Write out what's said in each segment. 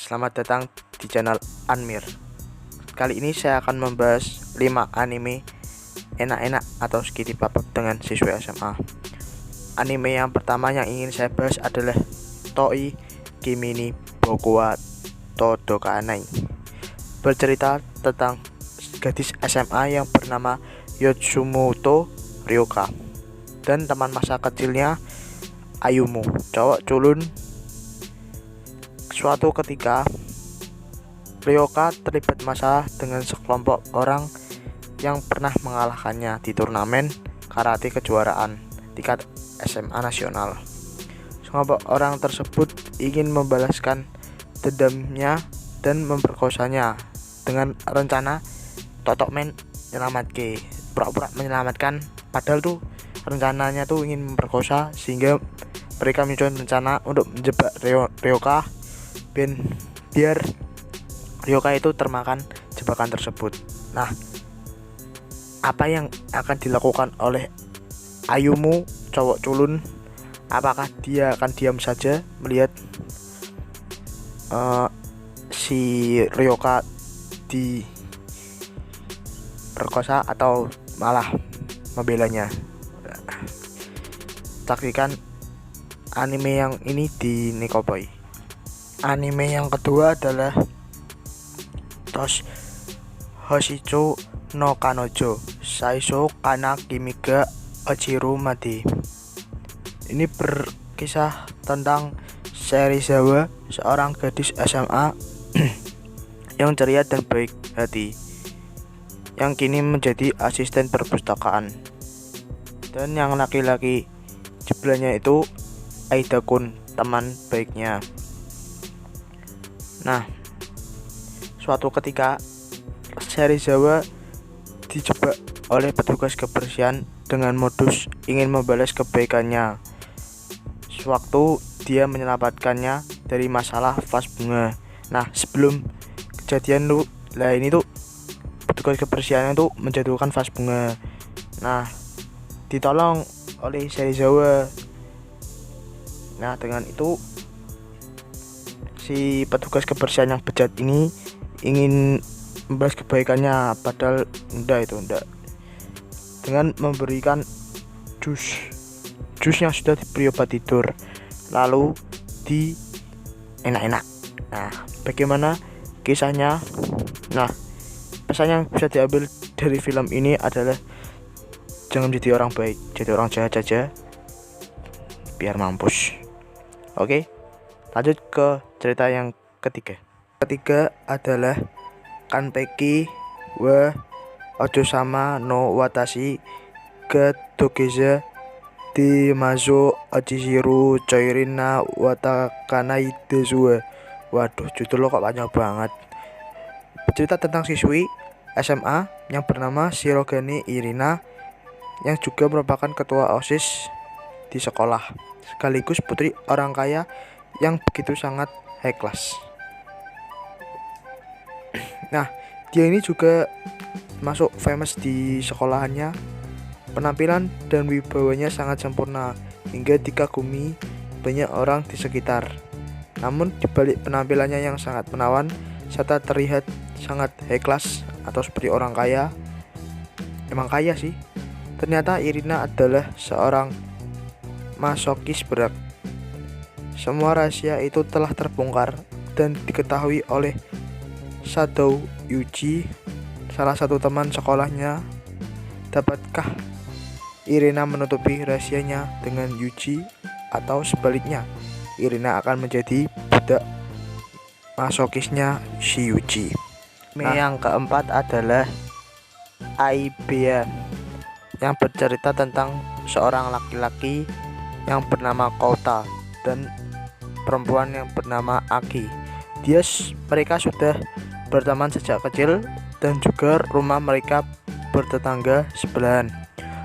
selamat datang di channel Anmir. Kali ini saya akan membahas 5 anime enak-enak atau skitipabak dengan siswa SMA. Anime yang pertama yang ingin saya bahas adalah Toi Kimi ni Boku wa Todokanai. Bercerita tentang gadis SMA yang bernama Yotsumoto Ryoka dan teman masa kecilnya Ayumu, cowok culun. Suatu ketika, Ryoka terlibat masalah dengan sekelompok orang yang pernah mengalahkannya di turnamen karate kejuaraan tingkat SMA nasional. Sekelompok orang tersebut ingin membalaskan dendamnya dan memperkosanya dengan rencana totok men nyelamatke, pura-pura menyelamatkan, padahal tuh rencananya tuh ingin memperkosa, sehingga mereka menyusun rencana untuk menjebak Ryoka biar Ryoka itu termakan jebakan tersebut. Nah, apa yang akan dilakukan oleh Ayumu, cowok culun? Apakah dia akan diam saja melihat si Ryoka diperkosa atau malah membelanya? Saksikan anime yang ini di Nekoboy. Anime yang kedua adalah Hoshicho no Kanojo Saisho kana Kimiga Ochiru Made. Ini berkisah tentang Serizawa, seorang gadis SMA yang ceria dan baik hati, yang kini menjadi asisten perpustakaan. Dan yang laki-laki jeblannya itu Aida-kun, teman baiknya. Nah, suatu ketika Serizawa dijebak oleh petugas kebersihan dengan modus ingin membalas kebaikannya sewaktu dia menyelamatkannya dari masalah vas bunga. Nah, sebelum kejadian ini tuh petugas kebersihan itu menjatuhkan vas bunga. Nah, ditolong oleh Serizawa. Nah, dengan itu si petugas kebersihan yang bejat ini ingin membalas kebaikannya, padahal enggak, dengan memberikan jus yang sudah diberi obat tidur lalu di enak-enak. Nah, bagaimana kisahnya? Nah, pesan yang bisa diambil dari film ini adalah jangan jadi orang baik, jadi orang jahat saja biar mampus. Oke, lanjut ke cerita yang ketiga. Ketiga adalah Kanpeki wa Ojo-sama no Watashi ga Dogeza de Mazo Ochihiru Choirina Watakanai Desu. Waduh, judul lo kok panjang banget. Bercerita tentang siswi SMA yang bernama Shirogane Irina, yang juga merupakan ketua OSIS di sekolah, sekaligus putri orang kaya yang begitu sangat high class. Nah, dia ini juga masuk famous di sekolahannya. Penampilan dan wibawanya sangat sempurna hingga dikagumi banyak orang di sekitar. Namun dibalik penampilannya yang sangat menawan serta terlihat sangat high class atau seperti orang kaya, emang kaya sih, ternyata Irina adalah seorang masokis berat. Semua rahasia itu telah terbongkar dan diketahui oleh Sadao Yuji, salah satu teman sekolahnya. Dapatkah Irina menutupi rahasianya dengan Yuji, atau sebaliknya Irina akan menjadi budak masokisnya si Yuji? Nah, yang keempat adalah Aibea, yang bercerita tentang seorang laki-laki yang bernama Kouta dan perempuan yang bernama Aki. Mereka sudah berteman sejak kecil dan juga rumah mereka bertetangga sebelahan.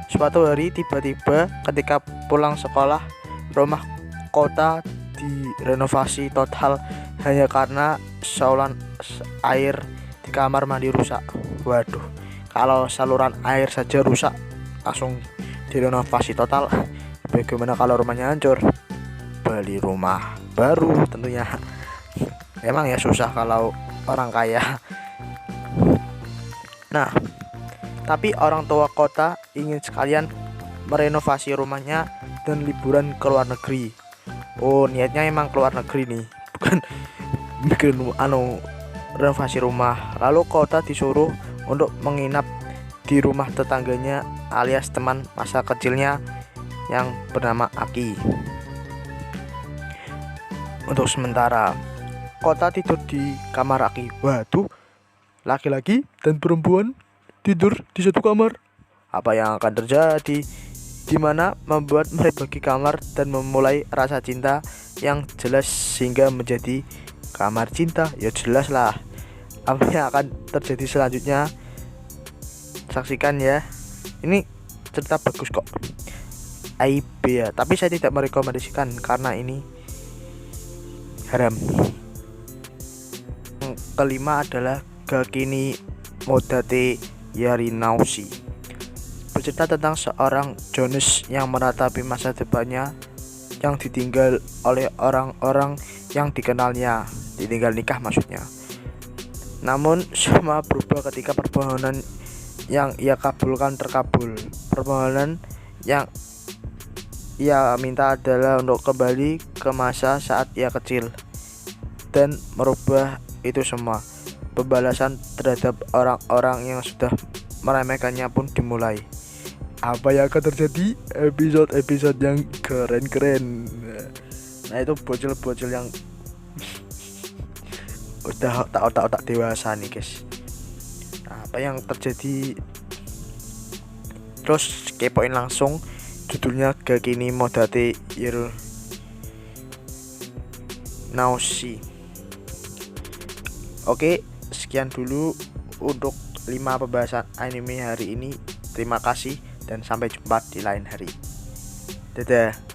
Suatu hari tiba-tiba ketika pulang sekolah, rumah Kouta direnovasi total hanya karena saluran air di kamar mandi rusak. Waduh, kalau saluran air saja rusak langsung direnovasi total, bagaimana kalau rumahnya hancur? Beli rumah baru tentunya. Emang ya susah kalau orang kaya. Nah, tapi orang tua kota ingin sekalian merenovasi rumahnya dan liburan ke luar negeri. Oh, niatnya emang ke luar negeri nih, bukan bikin renovasi rumah. Lalu kota disuruh untuk menginap di rumah tetangganya alias teman masa kecilnya yang bernama Aki. Untuk sementara, kota tidur di kamar Aki. Waduh, laki-laki dan perempuan tidur di satu kamar. Apa yang akan terjadi? Dimana membuat mereka bagi kamar dan memulai rasa cinta yang jelas sehingga menjadi kamar cinta. Ya jelas lah. Apa yang akan terjadi selanjutnya? Saksikan ya. Ini cerita bagus kok. AIB ya, tapi saya tidak merekomendasikan karena ini haram. Yang kelima adalah Gakini Modate Yarinausi. Bercerita tentang seorang Jones yang meratapi masa depannya yang ditinggal oleh orang-orang yang dikenalnya, ditinggal nikah maksudnya. Namun semua berubah ketika permohonan yang ia kabulkan terkabul. Permohonan yang ia minta adalah untuk kembali ke masa saat ia kecil dan merubah itu semua. Pembalasan terhadap orang-orang yang sudah meremehkannya pun dimulai. Apa yang akan terjadi? Episode-episode yang keren-keren. Nah, itu bocil-bocil yang udah otak-otak dewasa nih guys. Nah, apa yang terjadi? Terus kepoin langsung. Judulnya Gakini Modate Yarinausi. Oke, sekian dulu untuk 5 pembahasan anime hari ini. Terima kasih dan sampai jumpa di lain hari. Dadah.